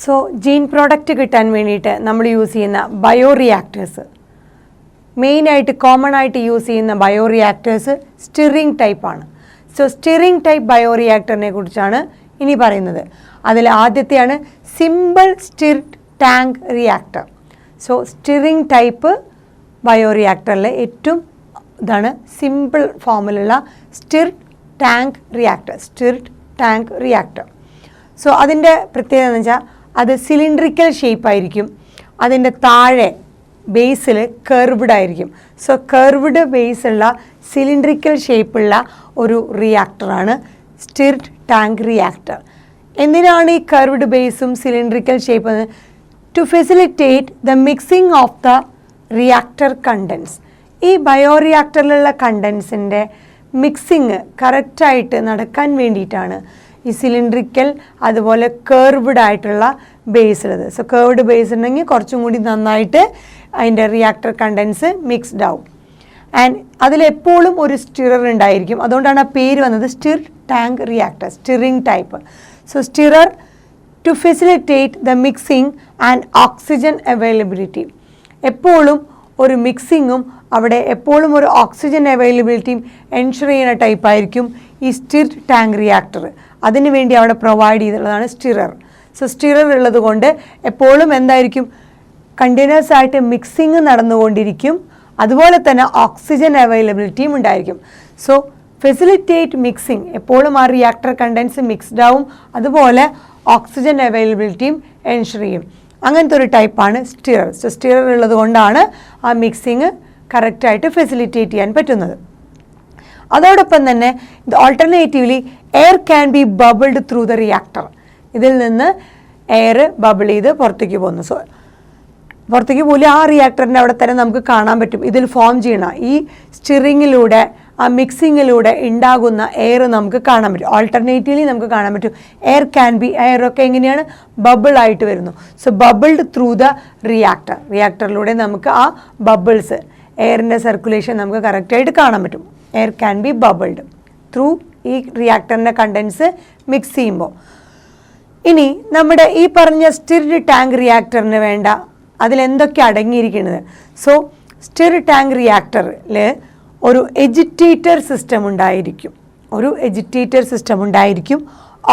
So gene product കിട്ടാൻ വേണ്ടിയിട്ട് നമ്മൾ യൂസ് ചെയ്യുന്ന ബയോറിയാക്ടേഴ്സ്, മെയിനായിട്ട് കോമൺ ആയിട്ട് യൂസ് ചെയ്യുന്ന ബയോറിയാക്ടേഴ്സ് സ്റ്റിറിങ് ടൈപ്പാണ്. സോ സ്റ്റിറിങ് ടൈപ്പ് ബയോറിയാക്ടറിനെ കുറിച്ചാണ് ഇനി പറയുന്നത്. അതിൽ ആദ്യത്തെയാണ് simple stirred tank reactor. So stirring type ബയോറിയാക്ടറിലെ ഏറ്റവും ഇതാണ് സിമ്പിൾ ഫോമിലുള്ള സ്റ്റിർഡ് ടാങ്ക് റിയാക്ടർ. സോ അതിൻ്റെ പ്രത്യേകത എന്ന് വെച്ചാൽ അത് സിലിണ്ടറിക്കൽ ഷേപ്പായിരിക്കും. അതിൻ്റെ താഴെ ബേസിൽ കർവ്ഡ് ആയിരിക്കും. സോ കർവ്ഡ് ബേസുള്ള സിലിണ്ടറിക്കൽ ഷേപ്പുള്ള ഒരു റിയാക്ടറാണ് സ്റ്റിർഡ് ടാങ്ക് റിയാക്ടർ. എന്തിനാണ് ഈ കർവ്ഡ് ബേസും cylindrical shape? To facilitate the mixing of the reactor contents. ഈ ബയോറിയാക്ടറിലുള്ള കണ്ടൻസിൻ്റെ മിക്സിങ് കറക്റ്റായിട്ട് നടക്കാൻ വേണ്ടിയിട്ടാണ് ഈ സിലിണ്ടറിക്കൽ അതുപോലെ കർവ്ഡ് ആയിട്ടുള്ള ബേസ് ഉള്ളത്. സോ കർവ്ഡ് ബേസ് ഉണ്ടെങ്കിൽ കുറച്ചും കൂടി നന്നായിട്ട് അതിൻ്റെ റിയാക്ടർ കണ്ടൻസ് മിക്സ്ഡ് ആവും. ആൻഡ് അതിലെപ്പോഴും ഒരു സ്റ്റിറർ ഉണ്ടായിരിക്കും. അതുകൊണ്ടാണ് ആ പേര് വന്നത് stirred tank reactor, stirring type. So stirrer to facilitate the mixing and oxygen availability. എപ്പോഴും ഒരു മിക്സിങ്ങും അവിടെ എപ്പോഴും ഒരു ഓക്സിജൻ അവൈലബിലിറ്റിയും എൻഷുർ ചെയ്യുന്ന ടൈപ്പായിരിക്കും ഈ സ്റ്റിർഡ് ടാങ്ക് റിയാക്ടർ. അതിനു വേണ്ടി അവിടെ പ്രൊവൈഡ് ചെയ്തിട്ടുള്ളതാണ് സ്റ്റിറർ. സോ സ്റ്റിറർ ഉള്ളത് കൊണ്ട് എപ്പോഴും എന്തായിരിക്കും, കണ്ടിന്യൂസ് ആയിട്ട് മിക്സിങ് നടന്നുകൊണ്ടിരിക്കും. അതുപോലെ തന്നെ ഓക്സിജൻ അവൈലബിലിറ്റിയും ഉണ്ടായിരിക്കും. സോ ഫെസിലിറ്റേറ്റ് മിക്സിങ്, എപ്പോഴും ആ റിയാക്ടർ കണ്ടൻസ് മിക്സ്ഡ് ആവും, അതുപോലെ ഓക്സിജൻ അവൈലബിലിറ്റിയും എൻഷുർ ചെയ്യും. അങ്ങനത്തെ ഒരു ടൈപ്പാണ് സ്റ്റിറർ. സോ സ്റ്റിറർ ഉള്ളത് കൊണ്ടാണ് ആ മിക്സിങ് കറക്റ്റായിട്ട് ഫെസിലിറ്റേറ്റ് ചെയ്യാൻ പറ്റുന്നത്. അതോടൊപ്പം തന്നെ alternatively air can be bubbled through the reactor. ഇതിൽ നിന്ന് എയർ ബബിൾ ചെയ്ത് പുറത്തേക്ക് പോകുന്നു. സോ പുറത്തേക്ക് പോലും ആ റിയാക്ടറിൻ്റെ അവിടെ തന്നെ നമുക്ക് കാണാൻ പറ്റും. ഇതിൽ ഫോം ചെയ്യണ ഈ സ്റ്റിറിങ്ങിലൂടെ ആ മിക്സിങ്ങിലൂടെ ഉണ്ടാകുന്ന എയർ നമുക്ക് കാണാൻ പറ്റും. ഓൾട്ടർനേറ്റീവ്ലി നമുക്ക് കാണാൻ പറ്റും എയർ ക്യാൻ ബി, എയറൊക്കെ എങ്ങനെയാണ് ബബിൾ ആയിട്ട് വരുന്നു. So bubbled through the reactor. റിയാക്ടറിലൂടെ നമുക്ക് ആ ബബിൾസ്, എയറിൻ്റെ സർക്കുലേഷൻ നമുക്ക് കറക്റ്റായിട്ട് കാണാൻ പറ്റും. Air can be bubbled through ഈ റിയാക്ടറിൻ്റെ കണ്ടൻസ് മിക്സ് ചെയ്യുമ്പോൾ. ഇനി നമ്മുടെ ഈ പറഞ്ഞ സ്റ്റിർഡ് ടാങ്ക് റിയാക്ടറിന് വേണ്ട അതിലെന്തൊക്കെ അടങ്ങിയിരിക്കുന്നത്? സോ സ്റ്റിർഡ് ടാങ്ക് റിയാക്ടറിൽ ഒരു എജിറ്റേറ്റർ സിസ്റ്റം ഉണ്ടായിരിക്കും.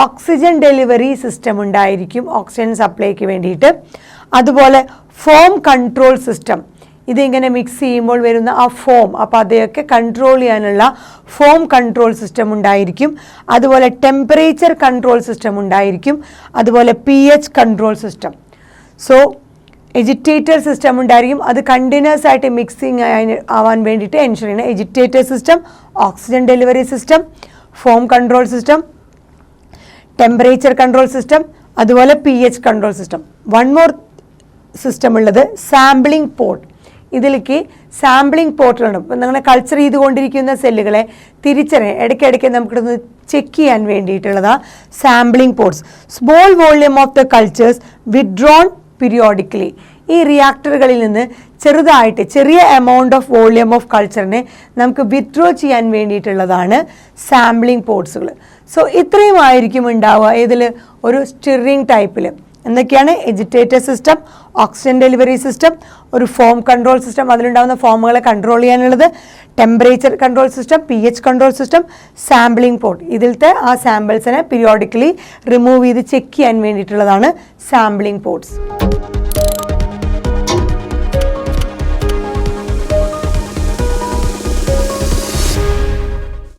ഓക്സിജൻ ഡെലിവറി സിസ്റ്റം ഉണ്ടായിരിക്കും, ഓക്സിജൻ സപ്ലൈക്ക് വേണ്ടിയിട്ട്. അതുപോലെ ഫോം കൺട്രോൾ സിസ്റ്റം, ഇതിങ്ങനെ മിക്സ് ചെയ്യുമ്പോൾ വരുന്ന ആ ഫോം, അപ്പോൾ അതൊക്കെ കൺട്രോൾ ചെയ്യാനുള്ള ഫോം കൺട്രോൾ സിസ്റ്റം ഉണ്ടായിരിക്കും. അതുപോലെ ടെമ്പറേച്ചർ കൺട്രോൾ സിസ്റ്റം ഉണ്ടായിരിക്കും. അതുപോലെ pH control system. So agitator system ഉണ്ടായിരിക്കും. അത് കണ്ടിന്യൂസ് ആയിട്ട് മിക്സിങ് ആവാൻ വേണ്ടിയിട്ട് എൻഷുർ ചെയ്യണം. Agitator system, oxygen delivery system, foam control system, temperature control system, അതുപോലെ pH control system. One more system ഉള്ളത് സാമ്പിളിംഗ് പോർട്ട്. ഇതിലേക്ക് സാമ്പിളിംഗ് പോർട്ടുകളുണ്ട്. ഇപ്പം നിങ്ങളെ കൾച്ചർ ചെയ്തുകൊണ്ടിരിക്കുന്ന സെല്ലുകളെ തിരിച്ചറിയാൻ ഇടയ്ക്കിടയ്ക്ക് നമുക്കിതൊന്ന് ചെക്ക് ചെയ്യാൻ വേണ്ടിയിട്ടുള്ളതാണ് sampling ports. Small volume of the cultures withdrawn periodically. ഈ റിയാക്ടറുകളിൽ നിന്ന് ചെറിയ എമൗണ്ട് ഓഫ് വോള്യൂം ഓഫ് കൾച്ചറിനെ നമുക്ക് വിത്ഡ്രോ ചെയ്യാൻ വേണ്ടിയിട്ടുള്ളതാണ് സാമ്പിളിംഗ് പോർട്ട്സുകൾ. സോ ഇത്രയും ആയിരിക്കും ഉണ്ടാവുക ഇതിൽ ഒരു സ്റ്റിറിങ് ടൈപ്പിൽ. എന്തൊക്കെയാണ്? Agitator system, oxygen delivery system, ഒരു ഫോം കൺട്രോൾ സിസ്റ്റം, അതിലുണ്ടാകുന്ന ഫോമുകളെ കൺട്രോൾ ചെയ്യാനുള്ളത്, temperature control system, pH control system, sampling port. ഇതിലത്തെ ആ സാമ്പിൾസിനെ പീരിയോഡിക്കലി റിമൂവ് ചെയ്ത് ചെക്ക് ചെയ്യാൻ വേണ്ടിയിട്ടുള്ളതാണ് സാമ്പിളിംഗ് പോർട്ട്സ്.